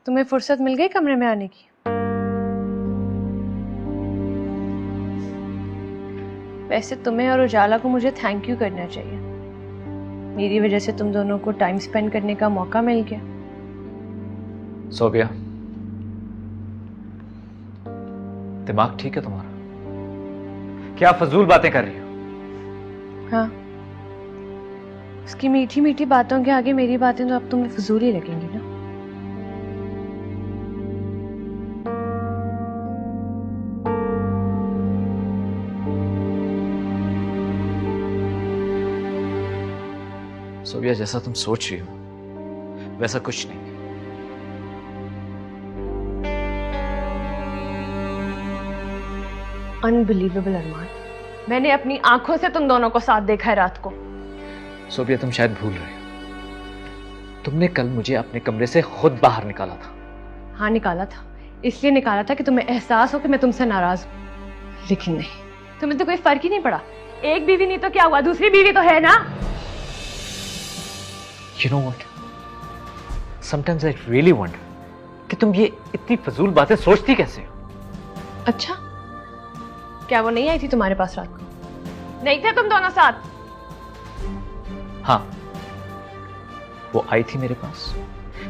तुम्हें फुर्सत मिल गई कमरे में आने की? वैसे तुम्हें और उजाला को मुझे थैंक यू करना चाहिए। मेरी वजह से तुम दोनों को टाइम स्पेंड करने का मौका मिल गया। सोबिया, दिमाग ठीक है तुम्हारा? क्या फजूल बातें कर रही हो? हाँ, उसकी मीठी मीठी बातों के आगे मेरी बातें तो अब तुम्हें फजूल ही लगेंगी ना। सोबिया, जैसा तुम सोच रही हो वैसा कुछ नहीं। अनबिलीवेबल अरमान, मैंने अपनी आंखों से तुम दोनों को साथ देखा है रात को। सोबिया, तुम शायद भूल रहे हो, तुमने कल मुझे अपने कमरे से खुद बाहर निकाला था। हाँ निकाला था, इसलिए निकाला था कि तुम्हें एहसास हो कि मैं तुमसे नाराज हूं। लेकिन नहीं, तुम्हें तो कोई फर्क ही नहीं पड़ा। एक बीवी नहीं तो क्या हुआ, दूसरी बीवी तो है ना। You know what? Sometimes I really wonder कि तुम ये इतनी फजूल बातें सोचती कैसे हो? अच्छा, क्या वो नहीं आई थी तुम्हारे पास रात को? नहीं थे तुम दोनों साथ? हाँ, वो आई थी मेरे पास,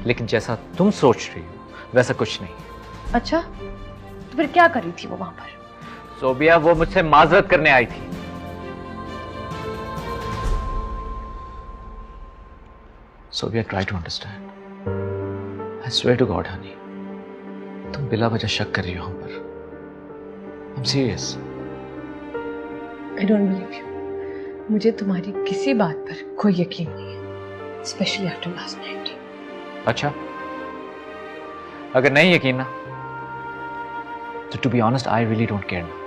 लेकिन जैसा तुम सोच रही हो वैसा कुछ नहीं। अच्छा, तो फिर क्या कर रही थी वो वहां पर? सोबिया, वो मुझसे माजरत करने आई थी। Sobia, try to understand. I swear to God honey, तुम बिला वजह शक कर रही हो हम पर। I am serious. I don't believe you. मुझे तुम्हारी किसी बात पर कोई यकीन नहीं है, स्पेशली आफ्टर लास्ट नाइट। अच्छा, अगर नहीं यकीन ना, तो to be honest I really don't care ना।